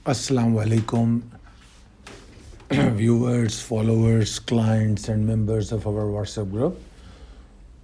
Assalamu alaikum, viewers, followers, clients and members of our WhatsApp group.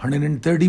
130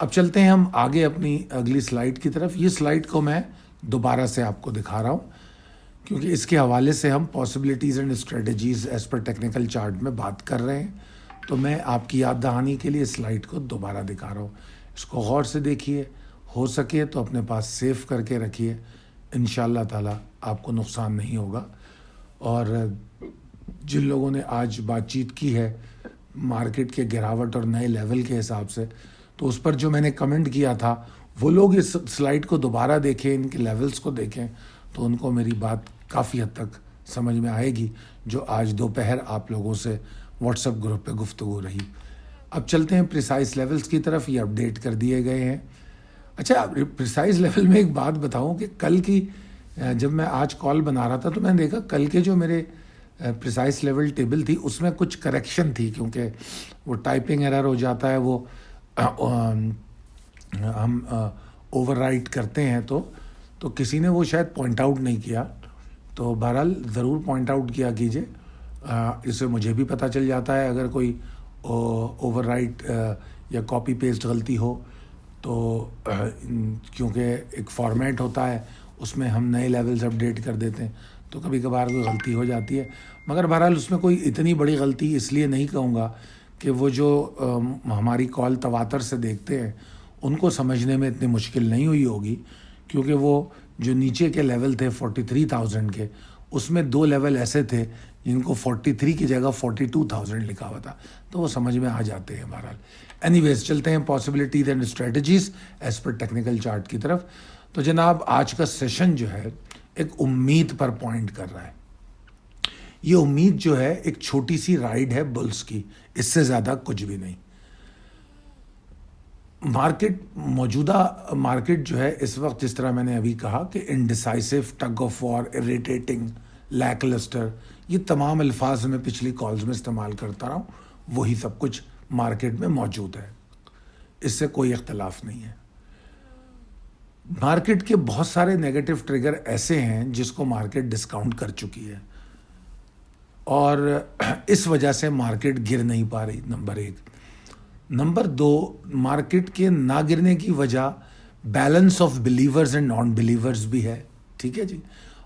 اب چلتے ہیں ہم آگے اپنی اگلی سلائیڈ کی طرف. یہ سلائیڈ کو میں دوبارہ سے آپ کو دکھا رہا ہوں کیونکہ اس کے حوالے سے ہم possibilities and strategies as per technical chart میں بات کر رہے ہیں. تو میں آپ کی یاد دہانی کے لیے سلائیڈ کو دوبارہ دکھا رہا ہوں. اس کو غور سے دیکھیے, ہو سکے تو اپنے پاس سیو کر کے رکھیے. انشاءاللہ تعالی آپ کو نقصان نہیں ہوگا. اور جن لوگوں نے آج بات چیت کی ہے مارکیٹ کے گراوٹ اور نئے لیول کے حساب سے, تو اس پر جو میں نے کمنٹ کیا تھا وہ لوگ اس سلائیڈ کو دوبارہ دیکھیں, ان کے لیولز کو دیکھیں, تو ان کو میری بات کافی حد تک سمجھ میں آئے گی جو آج دوپہر آپ لوگوں سے واٹس ایپ گروپ پہ گفتگو رہی. اب چلتے ہیں پریسائز لیولز کی طرف. یہ اپڈیٹ کر دیے گئے ہیں. اچھا, پریسائز لیول میں ایک بات بتاؤں کہ کل کی جب میں آج کال بنا رہا تھا تو میں نے دیکھا کل کے جو میرے پریسائز لیول ٹیبل تھی اس میں کچھ کریکشن تھی, کیونکہ وہ ٹائپنگ ایرر ہو جاتا ہے, وہ ہم اوور رائٹ کرتے ہیں تو کسی نے وہ شاید پوائنٹ آؤٹ نہیں کیا. تو بہرحال ضرور پوائنٹ آؤٹ کیا کیجئے, اس سے مجھے بھی پتہ چل جاتا ہے اگر کوئی اوور رائٹ یا کاپی پیسٹ غلطی ہو تو, کیونکہ ایک فارمیٹ ہوتا ہے اس میں ہم نئے لیولز اپڈیٹ کر دیتے ہیں تو کبھی کبھار کوئی غلطی ہو جاتی ہے. مگر بہرحال اس میں کوئی اتنی بڑی غلطی اس لیے نہیں کہوں گا کہ وہ جو ہماری کال تواتر سے دیکھتے ہیں ان کو سمجھنے میں اتنی مشکل نہیں ہوئی ہوگی, کیونکہ وہ جو نیچے کے لیول تھے 43,000 کے, اس میں 2 لیول ایسے تھے جن کو 43 کی جگہ 42,000 لکھا ہوا تھا, تو وہ سمجھ میں آ جاتے ہیں. بہرحال اینی ویز چلتے ہیں possibilities and strategies as per technical chart کی طرف. تو جناب آج کا سیشن جو ہے ایک امید پر پوائنٹ کر رہا ہے. یہ امید جو ہے ایک چھوٹی سی رائڈ ہے بلز کی, اس سے زیادہ کچھ بھی نہیں. موجودہ مارکیٹ جو ہے اس وقت جس طرح میں نے ابھی کہا کہ indecisive, tug of war, irritating, lacklustre, یہ تمام الفاظ میں پچھلی کالز میں استعمال کرتا رہا ہوں, وہی سب کچھ مارکیٹ میں موجود ہے, اس سے کوئی اختلاف نہیں ہے. مارکیٹ کے بہت سارے نیگیٹو ٹریگر ایسے ہیں جس کو مارکیٹ ڈسکاؤنٹ کر چکی ہے اور اس وجہ سے مارکیٹ گر نہیں پا رہی. نمبر 1. نمبر 2, مارکیٹ کے نہ گرنے کی وجہ balance of believers and non believers بھی ہے, ٹھیک ہے جی,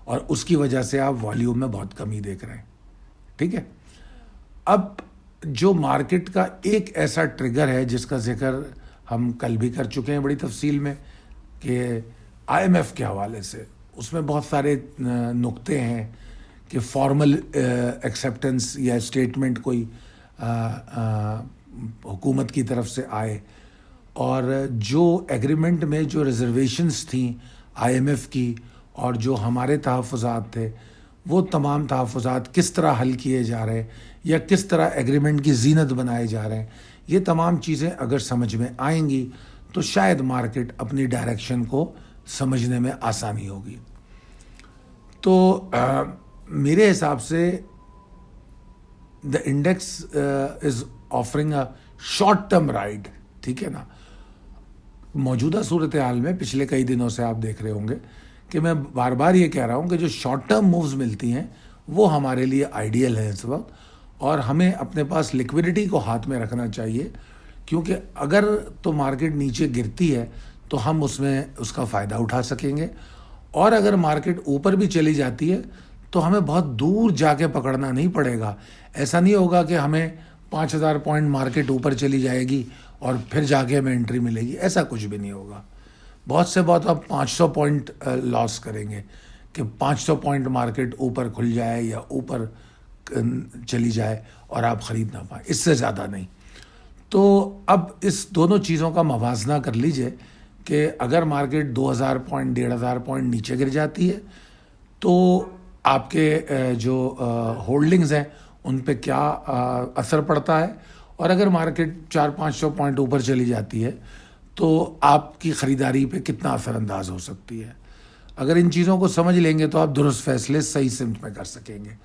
اور اس کی وجہ سے آپ والیوم میں بہت کمی دیکھ رہے ہیں, ٹھیک ہے. اب جو مارکیٹ کا ایک ایسا ٹریگر ہے جس کا ذکر ہم کل بھی کر چکے ہیں بڑی تفصیل میں کہ IMF کے حوالے سے, اس میں بہت سارے نقطے ہیں کہ فارمل ایکسیپٹنس یا اسٹیٹمنٹ کوئی حکومت کی طرف سے آئے, اور جو ایگریمنٹ میں جو ریزرویشنز تھیں IMF کی اور جو ہمارے تحفظات تھے وہ تمام تحفظات کس طرح حل کیے جا رہے ہیں یا کس طرح ایگریمنٹ کی زینت بنائے جا رہے ہیں, یہ تمام چیزیں اگر سمجھ میں آئیں گی تو شاید مارکیٹ اپنی ڈائریکشن کو سمجھنے میں آسانی ہوگی. تو میرے حساب سے the index is offering a short term ride, ٹھیک ہے نا. موجودہ صورتحال میں پچھلے کئی دنوں سے آپ دیکھ رہے ہوں گے کہ میں بار بار یہ کہہ رہا ہوں کہ جو شارٹ ٹرم مووز ملتی ہیں وہ ہمارے لیے آئیڈیل ہیں اس وقت, اور ہمیں اپنے پاس لیکوڈیٹی کو ہاتھ میں رکھنا چاہیے, کیونکہ اگر تو مارکیٹ نیچے گرتی ہے تو ہم اس میں اس کا فائدہ اٹھا سکیں گے, اور اگر مارکیٹ اوپر بھی چلی جاتی ہے تو ہمیں بہت دور جا کے پکڑنا نہیں پڑے گا. ایسا نہیں ہوگا کہ ہمیں 5,000 پوائنٹ مارکیٹ اوپر چلی جائے گی اور پھر جا کے ہمیں انٹری ملے گی, ایسا کچھ بھی نہیں ہوگا. بہت سے بہت آپ 500 پوائنٹ لاس کریں گے کہ 500 پوائنٹ مارکیٹ اوپر کھل جائے یا اوپر چلی جائے اور آپ خرید نہ پائیں, اس سے زیادہ نہیں. تو اب اس دونوں چیزوں کا موازنہ کر لیجئے کہ اگر مارکیٹ 2,000 پوائنٹ 1,500 پوائنٹ نیچے گر جاتی ہے تو آپ کے جو ہولڈنگز ہیں ان پہ کیا اثر پڑتا ہے, اور اگر مارکیٹ 400-500 پوائنٹ اوپر چلی جاتی ہے تو آپ کی خریداری پہ کتنا اثر انداز ہو سکتی ہے. اگر ان چیزوں کو سمجھ لیں گے تو آپ درست فیصلے صحیح سمت میں کر سکیں گے.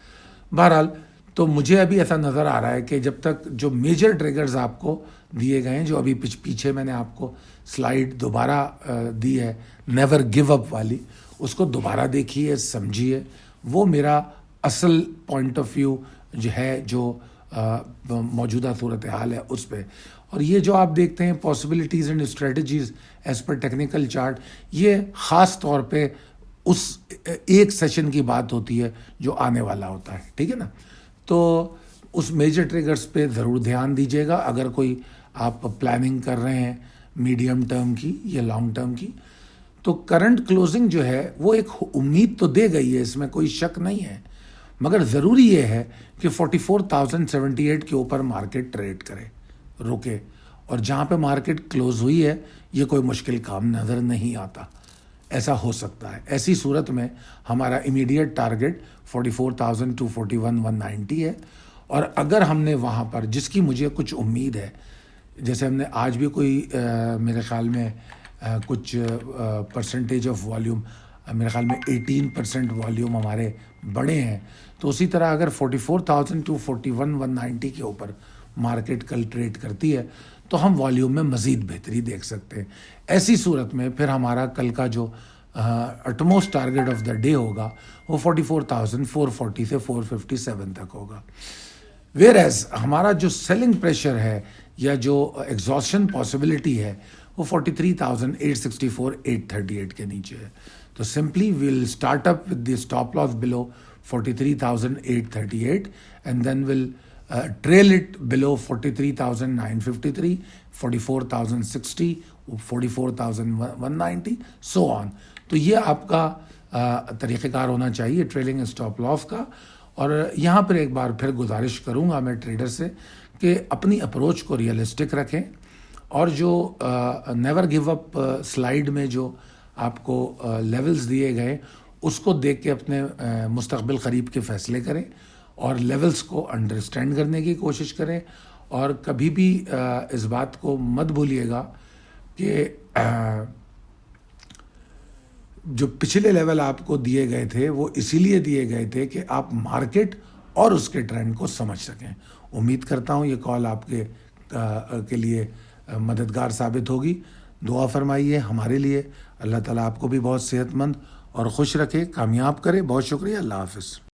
بہرحال تو مجھے ابھی ایسا نظر آ رہا ہے کہ جب تک جو میجر ٹریگرز آپ کو دیے گئے ہیں, جو ابھی پیچھے میں نے آپ کو سلائیڈ دوبارہ دی ہے نیور گیو اپ والی, اس کو دوبارہ دیکھیے, سمجھیے, وہ میرا اصل پوائنٹ آف ویو جو ہے جو موجودہ صورتحال ہے اس پہ. اور یہ جو آپ دیکھتے ہیں possibilities and strategies as per technical chart, یہ خاص طور پہ اس ایک سیشن کی بات ہوتی ہے جو آنے والا ہوتا ہے، ٹھیک ہے نا. تو اس میجر ٹریگرز پہ ضرور دھیان دیجیے گا اگر کوئی آپ پلاننگ کر رہے ہیں میڈیم ٹرم کی یا لانگ ٹرم کی. تو کرنٹ کلوزنگ جو ہے وہ ایک امید تو دے گئی ہے، اس میں کوئی شک نہیں ہے، مگر ضروری یہ ہے کہ 44,078 کے اوپر مارکیٹ ٹریڈ کرے، رکے، اور جہاں پہ مارکیٹ کلوز ہوئی ہے یہ کوئی مشکل کام نظر نہیں آتا. ایسا ہو سکتا ہے. ایسی صورت میں ہمارا امیڈیٹ ٹارگٹ 44,241,190 ہے، اور اگر ہم نے وہاں پر، جس کی مجھے کچھ امید ہے، جیسے ہم نے آج بھی کوئی میرے خیال میں کچھ پرسنٹیج آف والیوم، میرے خیال میں 18% والیوم ہمارے بڑے ہیں، تو اسی طرح اگر 44,241,190 کے اوپر مارکیٹ کل ٹریڈ کرتی ہے تو ہم والیوم میں مزید بہتری دیکھ سکتے ہیں. ایسی صورت میں پھر ہمارا کل کا جو utmost target of the day ہوگا وہ 44,440 سے 457 تک ہوگا. ویئر ایز ہمارا جو سیلنگ پریشر ہے یا جو ایگزاسشن پاسبلٹی ہے وہ 43,864 838 کے نیچے ہے. تو simply we'll start up with the stop loss below 43,838 and then will trail it below 43,953, 44,060, 44,190 so on. تو یہ آپ کا طریقہ کار ہونا چاہیے ٹریلنگ اسٹاپ لاس کا. اور یہاں پر ایک بار پھر گزارش کروں گا میں ٹریڈر سے کہ اپنی اپروچ کو ریئلسٹک رکھیں، اور جو نیور گیو اپ سلائیڈ میں جو آپ کو لیولز دیے گئے اس کو دیکھ کے اپنے مستقبل قریب کے فیصلے کریں، اور لیولز کو انڈرسٹینڈ کرنے کی کوشش کریں. اور کبھی بھی اس بات کو مت بھولیے گا کہ جو پچھلے لیول آپ کو دیے گئے تھے وہ اسی لیے دیے گئے تھے کہ آپ مارکیٹ اور اس کے ٹرینڈ کو سمجھ سکیں. امید کرتا ہوں یہ کال آپ کے لیے مددگار ثابت ہوگی. دعا فرمائیے ہمارے لیے. اللہ تعالیٰ آپ کو بھی بہت صحت مند اور خوش رکھے، کامیاب کرے. بہت شکریہ. اللہ حافظ.